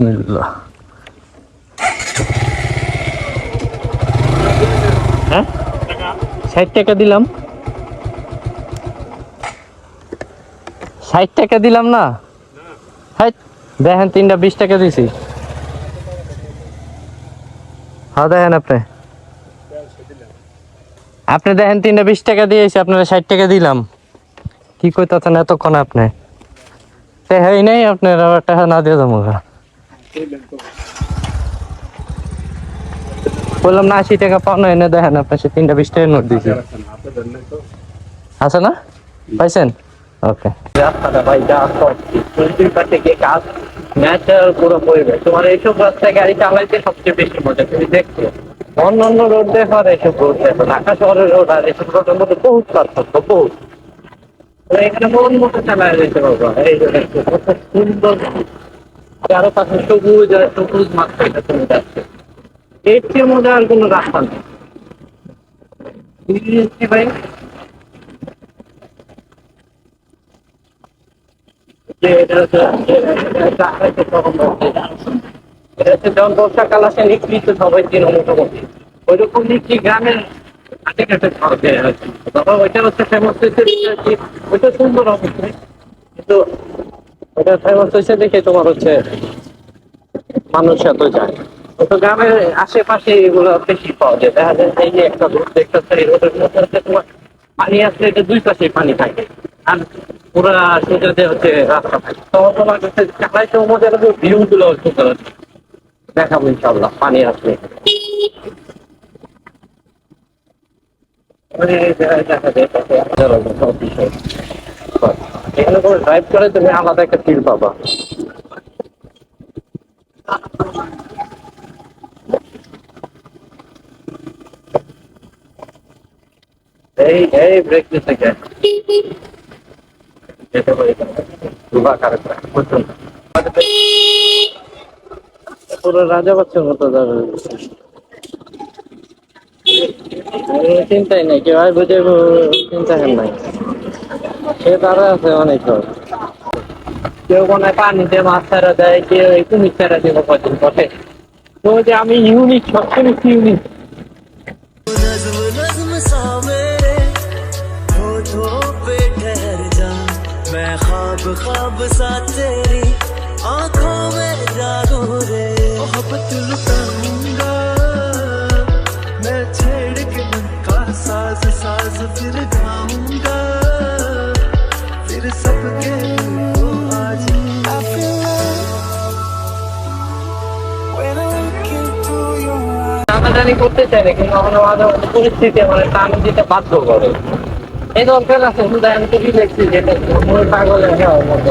বিসমিল্লাহ। হ্যাঁ 60 টাকা দিলাম, 60 টাকা দিলাম না। হ্যাঁ দেখেন 3টা 20 টাকা দিছি। হ্যাঁ দেখেন আপনি, আপনি দেখেন 3টা 20 টাকা দিয়েছি, আপনারা 60 টাকা দিলাম। কি কইতাছেন এতক্ষণ আপনি? হ্যাঁ নাই আপনার আবার টাকা না দিয়ে যাবো। বললাম না 80 টাকা পাও না, এনে দেখেন আপনার সে 3টা 20 টাকা নোট দিয়েছি। আছে না পাইছেন? ওকে। রাস্তাটা ভাই যা দুই পাশে গিয়ে কাজ, ন্যাচারাল পুরো পরিবেশ। তোমার এইসব রাস্তায় গাড়ি চালাইতে সবচেয়ে বেশি মজা তুমি দেখছো। অন্যান্য রোড দেখো আর এইসব রোড দেখো, ঢাকা শহরের রোড আর এইসব রোডের মধ্যে বহুত পার্থক্য, বহুত। এখানে মন মতো চালায় যেতে পারবো। এই যে দেখছো কত সুন্দর, চারো পাশে সবুজ আর সবুজ মাত্র, এটা তুমি যাচ্ছে এর চেয়ে মজা আর কোনো রাস্তা নেই ভাই। যখন বর্ষাকাল আসে নিকলি তো সবাই দিন মোটামুটি ওইরকম নিকলি গ্রামের হাটে ঘাটে খাওয়া যায় আর কি। বাবা ওইটা হচ্ছে ফেমাস হয়েছে, ওইটা সুন্দর অবশ্যই, কিন্তু ওইটা ফেমাস হয়েছে দেখে তোমার হচ্ছে মানুষ এত যায়। তো গ্রামের আশেপাশে এগুলো বেশি পাওয়া যায়। দেখা যায় এই যে একটা রোড দেখতেছে, এই রোডের মধ্যে হচ্ছে তোমার পানি আসলে এটা দুই পাশে পানি থাকে, আর পুরা সোজাতে হচ্ছে রাস্তা থাকে। তো তোমার কাছে চালাইতে মজা লাগবে, ভিউ গুলো সুন্দর দেখাবো ইনশাল্লাহ পানি আসলে। মানে দেখা যায় সব বিষয় এখানে করে ড্রাইভ করে তুমি আলাদা একটা ফিল পাবা। এই এই ব্রেক দিতে গেছে যেতে পারি পুরো রাজা বাচ্চার মতো যাবে, চিন্তাই নাই কেউ আর বুঝে, চিন্তা নাই। সে তারা আছে অনেক লোক, কেউ মনে হয় পানিতে মাছ ছাড়া দেয়, কেউ কুমির ছাড়া দেবো কদিন পরে। তো যে আমি ইউনিক, সবচেয়ে বেশি ইউনিক। मैं ख्वाब ख्वाब सा तेरी आंखों में जागू रे, मोहब्बत लुटाऊंगा मैं, छेड़ के मन का साज साज फिर गाऊंगा, फिर सबके दिल को आज I feel when I look into your eyes। জানাজানি করতে চাই না, কিন্তু আমার মাঝে মধ্যে পরিস্থিতি আমার টান দিতে বাধ্য করে। এই দরকার আছে শুধু আমি তো দেখছি যেটা পাগলের হওয়ার মতো।